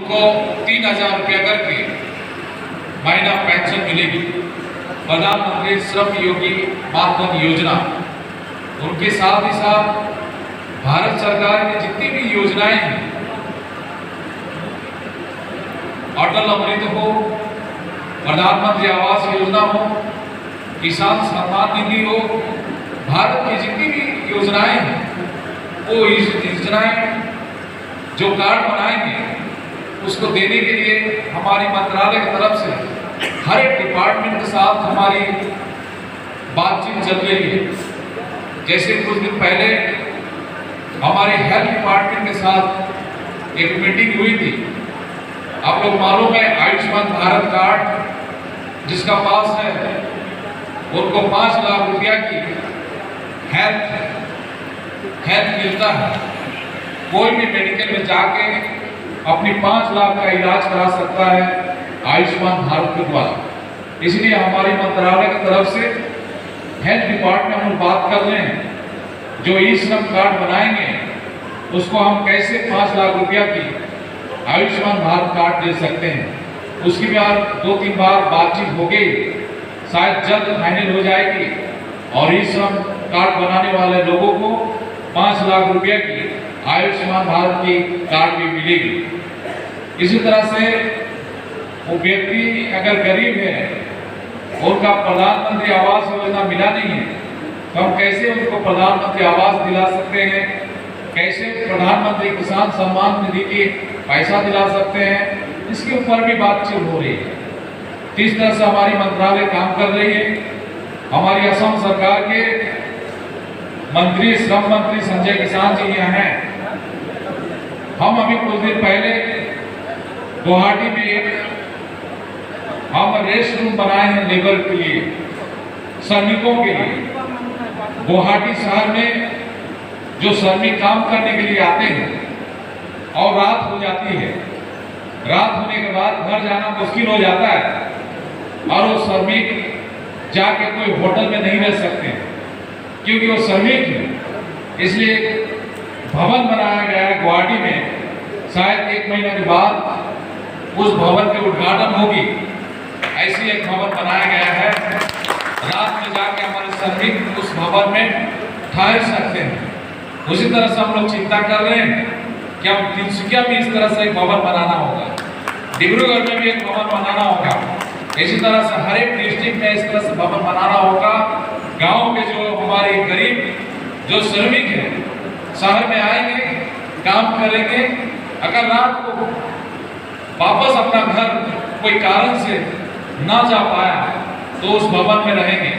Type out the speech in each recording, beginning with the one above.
को 3,000 रुपया करके महीना पेंशन मिलेगी। प्रधानमंत्री श्रम योगी मानधन योजना, उनके साथ ही साथ भारत सरकार की जितनी भी योजनाएं हैं, अटल अमृत हो, प्रधानमंत्री आवास योजना हो, किसान सम्मान निधि हो, भारत की जितनी भी योजनाएं हैं वो इस योजनाएं जो कार्ड बनाएंगे उसको देने के लिए हमारी मंत्रालय की तरफ से हर एक डिपार्टमेंट के साथ हमारी बातचीत चल रही है। जैसे कुछ दिन पहले हमारे हेल्थ डिपार्टमेंट के साथ एक मीटिंग हुई थी। आप लोग मालूम है, आयुष्मान भारत कार्ड जिसका पास है उनको 5 लाख रुपया की हेल्थ मिलता है। कोई भी मेडिकल में जाके अपनी 5 लाख का इलाज करा सकता है आयुष्मान भारत के द्वारा। इसलिए हमारी मंत्रालय की तरफ से हेल्थ डिपार्टमेंट में बात कर रहे हैं, जो ई श्रम कार्ड बनाएंगे उसको हम कैसे 5 लाख रुपया की आयुष्मान भारत कार्ड दे सकते हैं। उसकी बार 2-3 बार बातचीत हो गई, शायद जल्द फाइनल हो जाएगी और ई श्रम कार्ड बनाने वाले लोगों को 5 लाख रुपया की आयुष्मान भारत की कार्ड भी मिलेगी। इसी तरह से वो व्यक्ति अगर गरीब है, उनका प्रधानमंत्री आवास योजना मिला नहीं है, तो हम कैसे उनको प्रधानमंत्री आवास दिला सकते हैं, कैसे प्रधानमंत्री किसान सम्मान निधि की पैसा दिला सकते हैं, इसके ऊपर भी बातचीत हो रही है। इस तरह से हमारी मंत्रालय काम कर रही है। हमारी असम सरकार के मंत्री, श्रम मंत्री संजय किसान जी यहाँ हैं। हम अभी कुछ दिन पहले गुवाहाटी में हम रेस्ट रूम बनाए हैं लेबर के लिए, श्रमिकों के लिए। गुवाहाटी शहर में जो श्रमिक काम करने के लिए आते हैं और रात हो जाती है, रात होने के बाद घर जाना मुश्किल हो जाता है और वो श्रमिक जाके कोई होटल में नहीं रह सकते क्योंकि वो श्रमिक है। इसलिए भवन बनाया गया है गुवाहाटी में। शायद 1 महीने के बाद उस भवन के उद्घाटन होगी। ऐसी एक भवन बनाया गया है, रात में जाके हमारे श्रमिक उस भवन में ठहर सकते हैं। उसी तरह से हम लोग चिंता कर रहे हैं कि हम तिनसुकिया में इस तरह से एक भवन बनाना होगा, डिब्रूगढ़ में भी एक भवन बनाना होगा। इसी तरह से हर एक डिस्ट्रिक्ट में इस तरह से भवन बनाना होगा। गांव के जो हमारे गरीब जो श्रमिक हैं शहर में आएंगे, काम करेंगे, अगर रात को वापस अपना घर कोई कारण से ना जा पाया तो उस भवन में रहेंगे।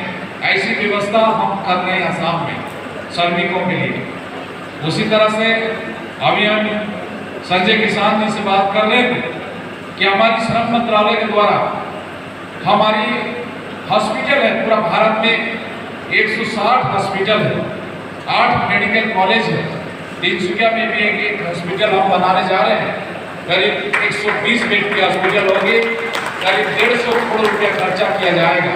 ऐसी व्यवस्था हम कर रहे हैं असम में श्रमिकों के लिए। उसी तरह से अभी हम संजय किसान जी से बात कर रहे थे कि हमारी श्रम मंत्रालय के द्वारा हमारी हॉस्पिटल है, पूरा भारत में 160 हॉस्पिटल है, 8 मेडिकल कॉलेज है। तिनसुकिया में भी एक हॉस्पिटल हम बनाने जा रहे हैं। करीब 120 बेड की हॉस्पिटल होगी, करीब 150 करोड़ रुपया खर्चा किया जाएगा।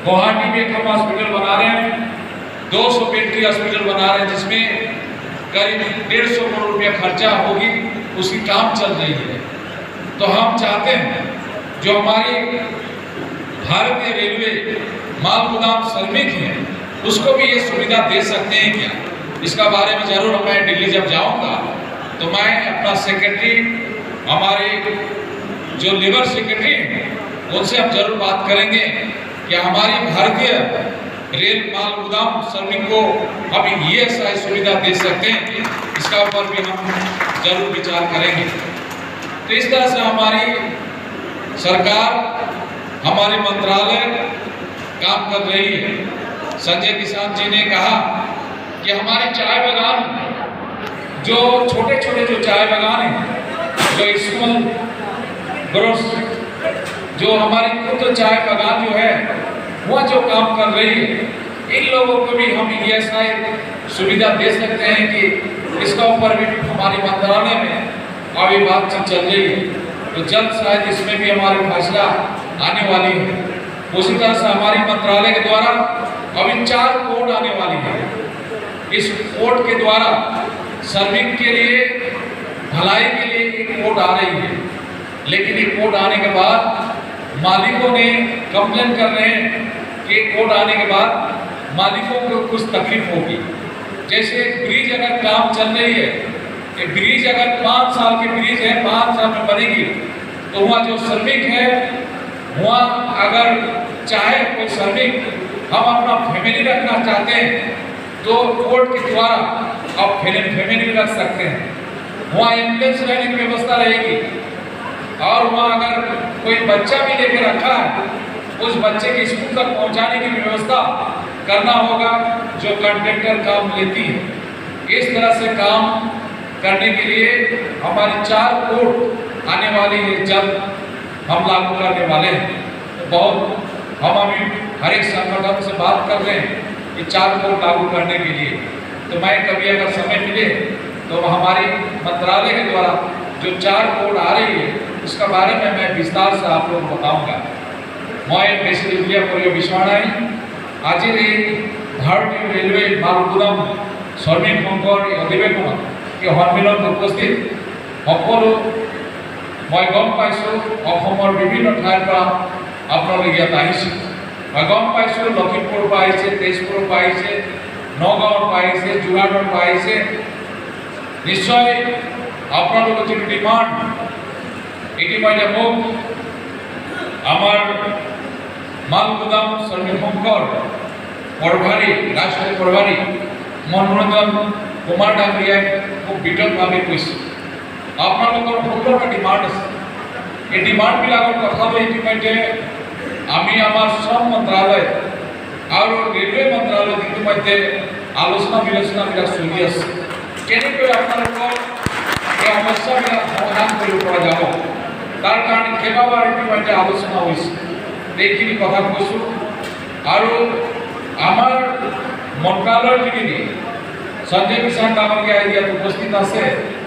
गुवाहाटी में एक हम हॉस्पिटल बना रहे हैं, 200 बेड की हॉस्पिटल बना रहे हैं, जिसमें करीब 150 करोड़ रुपया खर्चा होगी, उसकी काम चल रही है। तो हम चाहते हैं जो हमारी भारतीय रेलवे माल गोदाम श्रमिक हैं उसको भी ये सुविधा दे सकते हैं क्या, इसका बारे में जरूर मैं दिल्ली जब जाऊंगा तो मैं अपना सेक्रेटरी, हमारे जो लेबर सेक्रेटरी हैं उनसे हम जरूर बात करेंगे कि हमारी भारतीय रेल माल गोदाम श्रमिक को अब ये ऐसा सुविधा दे सकते हैं, इसका ऊपर भी हम जरूर विचार करेंगे। तो इस तरह से हमारी सरकार, हमारे मंत्रालय काम कर रही है। संजय किसान जी ने कहा कि हमारे चाय बागान, जो छोटे छोटे जो चाय बागान हैं, जो स्मॉल ग्रोस, जो हमारी खुद चाय बागान जो है वह जो काम कर रही है, इन लोगों को भी हम ऐसा सुविधा दे सकते हैं कि इसका ऊपर भी हमारी मंत्रालय में अभी बातचीत चल रही है। तो जल्द शायद इसमें भी हमारी फैसला आने वाली है। उसी तरह से हमारी मंत्रालय के द्वारा अभी 4 कोड आने वाली है। इस कोड के द्वारा श्रमिक के लिए भलाई के लिए एक कोर्ट आ रही है, लेकिन ये कोर्ट आने के बाद मालिकों ने कंप्लेन कर रहे हैं कि कोर्ट आने के बाद मालिकों को कुछ तकलीफ होगी। जैसे ब्रिज अगर काम चल रही है, कि ब्रिज अगर 5 साल की ब्रिज है, 5 साल में बनेगी, तो वहाँ जो श्रमिक है, वहाँ अगर चाहे कोई श्रमिक हम अपना फैमिली रखना चाहते हैं तो कोर्ट के द्वारा आप फैमिली रख सकते हैं। वहाँ एम्बुलेंस रहने की व्यवस्था रहेगी, और वहाँ अगर कोई बच्चा भी लेकर रखा है, उस बच्चे के स्कूल तक पहुँचाने की व्यवस्था करना होगा, जो कंट्रैक्टर काम लेती है। इस तरह से काम करने के लिए हमारी 4 कोर्ट आने वाली है, जल्द हम लागू करने वाले हैं। तो बहुत हम अभी हर एक संगठन से बात कर रहे हैं कि 4 कोर्ट लागू करने के लिए। तो मैं कभी अगर समय मिले तो हमारी मंत्रालय के द्वारा जो 4 कोर्ट आ रही है, उसका बारे में मैं विस्तार से आप लोगों को बताऊंगा। मैं बेसी दिव्या परियो विश्वाणाई आज भारतीय रेलवे मालगुदाम श्रमिक संघर अधिवेशन के सम्मिलन उपस्थित सकलो मैं गम पाइছোঁ विभिन्न ठाइर पर आपलोग इतना आइছে। मैं गम पाइছোঁ लखीमपुर पाइছে, तेजपुर पाइছে, नगाँव पाइছে, जोरहाट पाइছে। निश्चय आपलोग जो डिमांड इतिमध्ये মোক आमार मालगुदाम श्रमिक संघर प्रभारी राष्ट्रीय प्रभारी मनोरंजन कुमार डांगरियाय खूब वितत भावे कैছে। आपलोगर 16टा डिमांड आछे। এই ডিমান্ডবিলাকৰ কথাটো ইতিমধ্যে আমি আমাৰ শ্ৰম মন্ত্ৰালয় আৰু ৰেলৱে মন্ত্ৰালয়ত ইতিমধ্যে আলোচনা বিলোচনাবিলাক চলি আছে। কেনেকৈ আপোনালোকৰ এই সমস্যাবিলাক সমাধান কৰিব পৰা যাব, তাৰ কাৰণে কেইবাবাৰ ইতিমধ্যে আলোচনা হৈছে। এইখিনি কথা কৈছোঁ। আৰু আমাৰ মন্ত্ৰালয়ৰ যিখিনি সঞ্জয় কিষাণ ডাঙৰীয়া ইয়াত উপস্থিত আছে,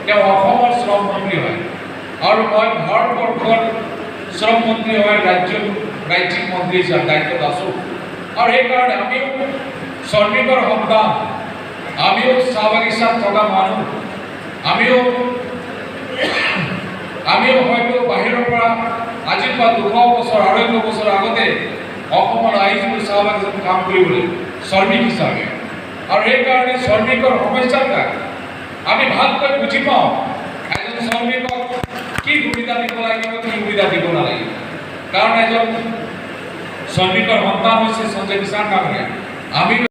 তেওঁ অসমৰ শ্ৰম মন্ত্ৰী হয়, আৰু মই ভাৰতবৰ্ষৰ শ্ৰম মন্ত্ৰী হয় ৰাজ্যিক মন্ত্ৰী হিচাপে দায়িত্বত আছোঁ। আৰু সেইকাৰণে আমিও শ্ৰমিকৰ সন্তান, আমিও চাহ বাগিচাত থকা মানুহ, আমিও হয়তো বাহিৰৰ পৰা আজিৰ পৰা 200 বছৰ 250 বছৰ আগতে অসমত আহিছিলোঁ চাহ বাগিচাত কাম কৰিবলৈ শ্ৰমিক হিচাপে। আৰু সেইকাৰণে শ্ৰমিকৰ সমস্যাবিলাক আমি ভালকৈ বুজি পাওঁ। এজন শ্ৰমিকক কি সুবিধা দিব লাগিব, কি সুবিধা দিব নালাগিব। কাৰণ এজন শ্ৰমিকৰ সন্তান হৈছে সঞ্জয় কিষাণ ডাঙৰীয়া। আমি